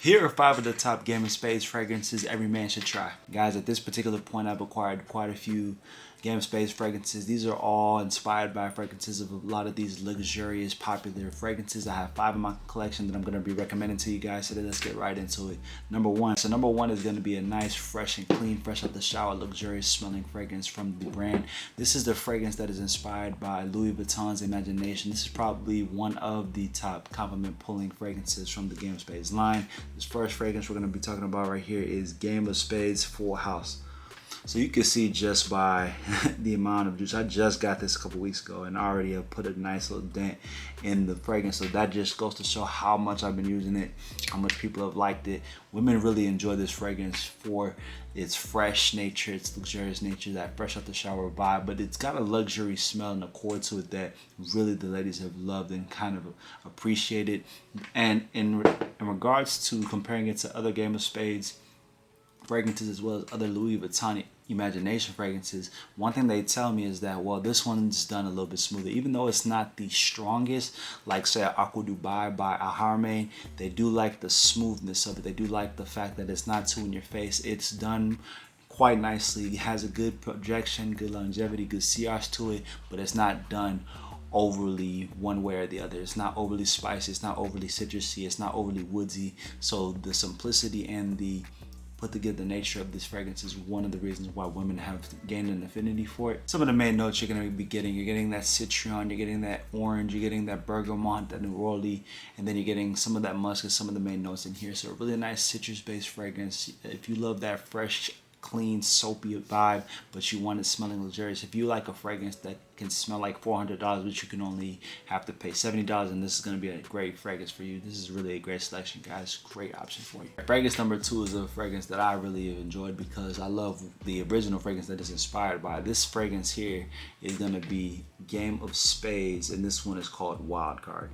Here are 5 of the top Game of Spades fragrances every man should try. Guys, at this particular point, I've acquired quite a few Game of Spades fragrances. These are all inspired by fragrances of a lot of these luxurious, popular fragrances. I have 5 in my collection that I'm going to be recommending to you guys, so let's get right into it. Number one is going to be a nice, fresh and clean, fresh out the shower, luxurious smelling fragrance from the brand. This is the fragrance that is inspired by Louis Vuitton's Imagination. This is probably one of the top compliment pulling fragrances from the Game of Spades line. This first fragrance we're going to be talking about right here is Game of Spades Full House. So you can see just by the amount of juice. I just got this a couple weeks ago and already have put a nice little dent in the fragrance. So that just goes to show how much I've been using it, how much people have liked it. Women really enjoy this fragrance for its fresh nature, its luxurious nature, that fresh out the shower vibe, but it's got a luxury smell and accord to it that really the ladies have loved and kind of appreciated. And in regards to comparing it to other Game of Spades fragrances as well as other Louis Vuitton Imagination fragrances, one thing they tell me is that, well, this one's done a little bit smoother. Even though it's not the strongest, like say Aqua Dubai by Alharme, they do like the smoothness of it. They do like the fact that it's not too in your face. It's done quite nicely. It has a good projection, good longevity, good CRs to it, but it's not done overly one way or the other. It's not overly spicy, it's not overly citrusy, it's not overly woodsy. So the simplicity and the put together nature of this fragrance is one of the reasons why women have gained an affinity for it. Some of the main notes you're going to be getting, you're getting that citron, you're getting that orange, you're getting that bergamot, that neroli, and then you're getting some of that musk and some of the main notes in here. So a really nice citrus-based fragrance. If you love that fresh, clean, soapy vibe, but you want it smelling luxurious. If you like a fragrance that can smell like $400, but you can only have to pay $70, and this is going to be a great fragrance for you. This is really a great selection, guys. Great option for you. Fragrance number 2 is a fragrance that I really have enjoyed because I love the original fragrance that is inspired by. This fragrance here is going to be Game of Spades, and this one is called Wildcard.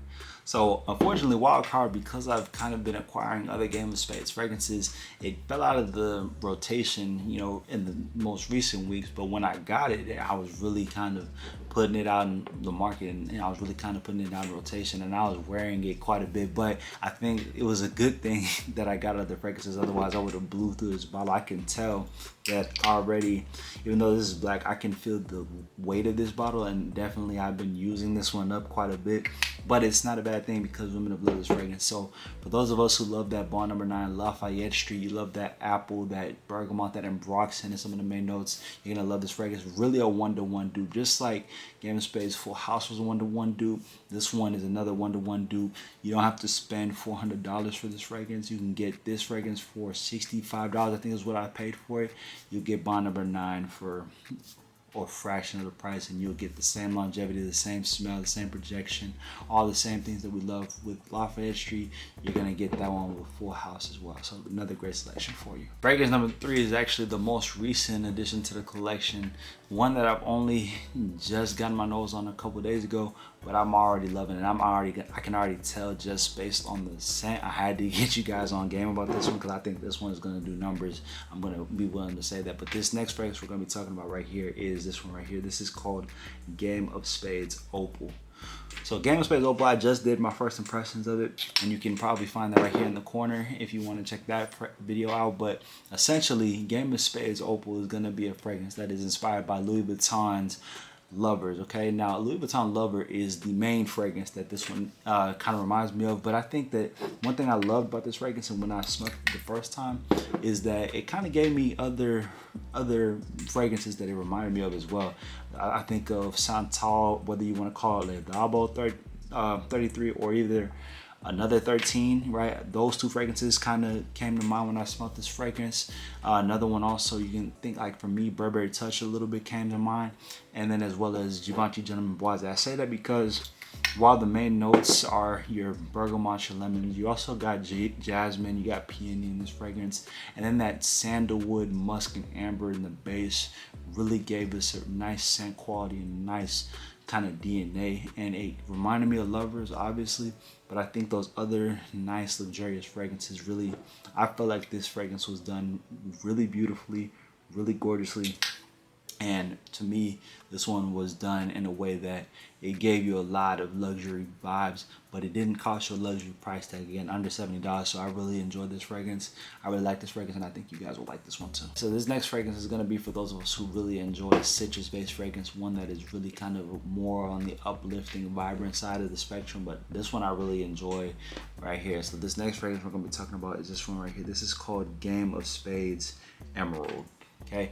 So unfortunately, Wildcard, because I've kind of been acquiring other Game of Spades fragrances, it fell out of the rotation, you know, in the most recent weeks. But when I got it, I was really kind of putting it out in the market, and I was really kind of putting it out in rotation, and I was wearing it quite a bit. But I think it was a good thing that I got other fragrances. Otherwise, I would have blew through this bottle. I can tell that already, even though this is black, I can feel the weight of this bottle, and definitely I've been using this one up quite a bit. But it's not a bad thing because women have loved this fragrance. So for those of us who love that Bond Number 9 Lafayette Street, you love that apple, that bergamot, that ambroxan, and some of the main notes, you're gonna love this fragrance. Really a one-to-one dupe. Just like Game of Spades Full House was a one-to-one dupe, this one is another one-to-one dupe. You don't have to spend $400 for this fragrance. You can get this fragrance for $65, I think is what I paid for it. You'll get Bond Number 9 for or a fraction of the price, and you'll get the same longevity, the same smell, the same projection, all the same things that we love with Lafayette Street. You're gonna get that one with Full House as well. So another great selection for you. Fragrance number 3 is actually the most recent addition to the collection, one that I've only just gotten my nose on a couple days ago, but I'm already loving it. I can already tell just based on the scent. I had to get you guys on game about this one because I think this one is going to do numbers. I'm going to be willing to say that. But this next fragrance we're going to be talking about right here is this one right here. This is called Game of Spades Opal. So Game of Spades Opal, I just did my first impressions of it, and you can probably find that right here in the corner if you want to check that video out. But essentially, Game of Spades Opal is going to be a fragrance that is inspired by Louis Vuitton's Lovers. Okay, now Louis Vuitton Lover is the main fragrance that this one kind of reminds me of. But I think that one thing I loved about this fragrance, and when I smelled it the first time, is that it kind of gave me other fragrances that it reminded me of as well. I think of Santal, whether you want to call it Dabo 33 or either Another 13, right? Those 2 fragrances kind of came to mind when I smelled this fragrance. Another one also, you can think like for me, Burberry Touch a little bit came to mind. And then as well as Givenchy Gentleman Boise. I say that because while the main notes are your bergamot, your lemon, you also got jasmine, you got peony in this fragrance. And then that sandalwood, musk, and amber in the base really gave us a nice scent quality and nice kind of DNA, and it reminded me of Lovers, obviously, but I think those other nice luxurious fragrances really, I felt like this fragrance was done really beautifully, really gorgeously, And to me, this one was done in a way that it gave you a lot of luxury vibes, but it didn't cost you a luxury price tag. Again, under $70. So I really enjoyed this fragrance. I really like this fragrance, and I think you guys will like this one too. So this next fragrance is going to be for those of us who really enjoy a citrus-based fragrance, one that is really kind of more on the uplifting, vibrant side of the spectrum. But this one I really enjoy right here. So this next fragrance we're going to be talking about is this one right here. This is called Game of Spades Emerald. Okay.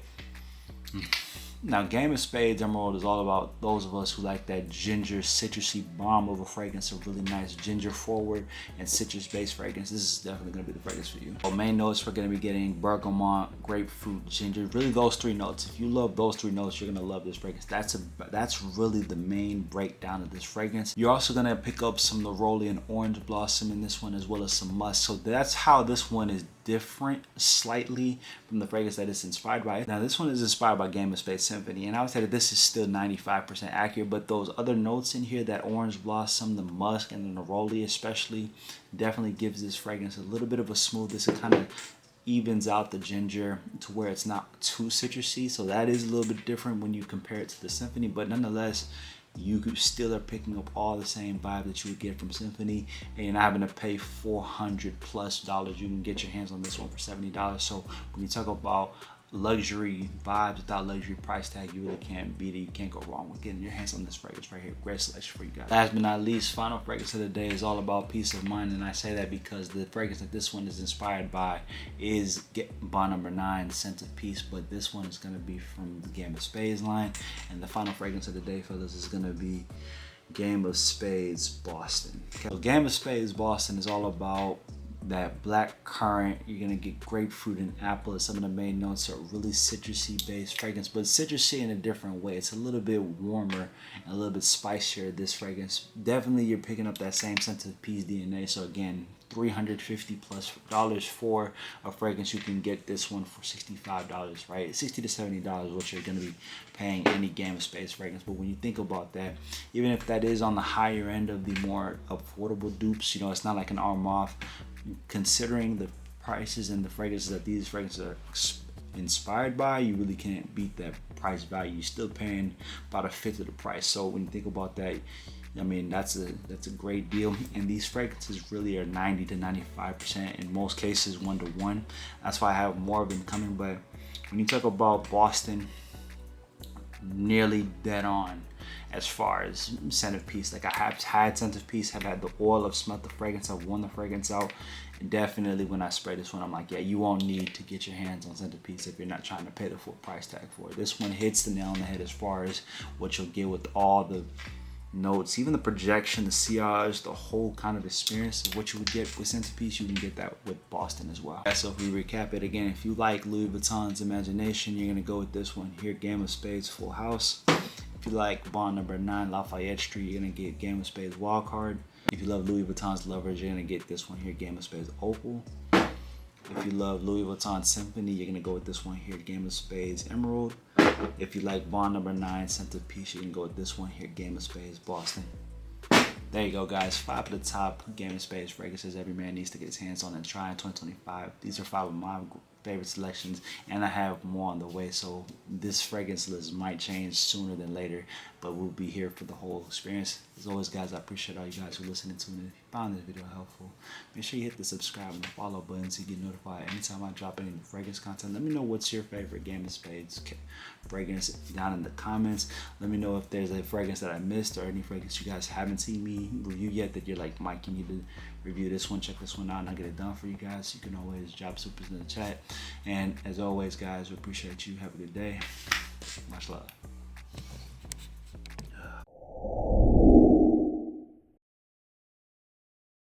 Now, Game of Spades Emerald is all about those of us who like that ginger, citrusy bomb of a fragrance, a really nice ginger forward and citrus based fragrance. This is definitely going to be the fragrance for you. Our main notes, we're going to be getting bergamot, grapefruit, ginger, really those three notes. If you love those three notes, you're going to love this fragrance. That's really the main breakdown of this fragrance. You're also going to pick up some neroli and orange blossom in this one, as well as some musk. So that's how this one is different slightly from the fragrance that it's inspired by. Now this one is inspired by Game of Spades Symphony, and I would say that this is still 95% accurate, but those other notes in here, that orange blossom, the musk, and the neroli especially, definitely gives this fragrance a little bit of a smoothness. It kind of evens out the ginger to where it's not too citrusy, so that is a little bit different when you compare it to the Symphony, but nonetheless, you still are picking up all the same vibe that you would get from Symphony, and you're not having to pay $400+. You can get your hands on this one for $70. So when you talk about luxury vibes without luxury price tag, you really can't beat it. You can't go wrong with getting your hands on this fragrance right here. Great selection for you guys. Last but not least, final fragrance of the day is all about peace of mind, and I say that because the fragrance that this one is inspired by is Bond Number 9, Scent of Peace, but this one is going to be from the Game of Spades line, and the final fragrance of the day, fellas, is going to be Game of Spades Boston. Okay. So Game of Spades Boston is all about that black currant. You're gonna get grapefruit and apple as some of the main notes. Are really citrusy based fragrance, but citrusy in a different way. It's a little bit warmer and a little bit spicier, this fragrance. Definitely you're picking up that same Scent of Peace DNA. So again, $350+ for a fragrance. You can get this one for $65, right? $60 to $70, what you're gonna be paying any Game of Spades fragrance. But when you think about that, even if that is on the higher end of the more affordable dupes, you know, it's not like an arm off. Considering the prices and the fragrances that these fragrances are inspired by, you really can't beat that price value. You're still paying about a fifth of the price. So when you think about that, I mean, that's a great deal. And these fragrances really are 90 to 95%, in most cases 1-to-1. That's why I have more of them coming. But when you talk about Boston, nearly dead on as far as Scent of Peace. Like, I have had Scent of Peace, have had the oil, I've smelled the fragrance, I've worn the fragrance out, and definitely when I spray this one, I'm like, yeah, you won't need to get your hands on Scent of Peace if you're not trying to pay the full price tag for it. This one hits the nail on the head as far as what you'll get with all the notes, even the projection, the sillage, the whole kind of experience of what you would get with Scent of Peace. You can get that with Boston as well. So if we recap it again, if you like Louis Vuitton's Imagination, you're gonna go with this one here, Game of Spades Full House. If you like Bond Number 9, Lafayette Street, you're gonna get Game of Spades Wildcard. If you love Louis Vuitton's Lovers, you're gonna get this one here, Game of Spades Opal. If you love Louis Vuitton Symphony, you're gonna go with this one here, Game of Spades Emerald. If you like Bond Number 9, Scent of Peace, you can go with this one here, Game of Spades Boston. There you go, guys. 5 of the top Game of Spades fragrances every man needs to get his hands on and try in 2025. These are 5 of my favorite selections, and I have more on the way, so this fragrance list might change sooner than later, but we'll be here for the whole experience. As always, guys, I appreciate all you guys who listening to me. If you found this video helpful, make sure you hit the subscribe and the follow button so you get notified anytime I drop any fragrance content. Let me know what's your favorite Game of Spades fragrance down in the comments. Let me know if there's a fragrance that I missed or any fragrance you guys haven't seen me review yet that you're like, Mike, you need to review this one, check this one out, and I'll get it done for you guys. You can always drop supers in the chat. And as always, guys, we appreciate you. Have a good day. Much love.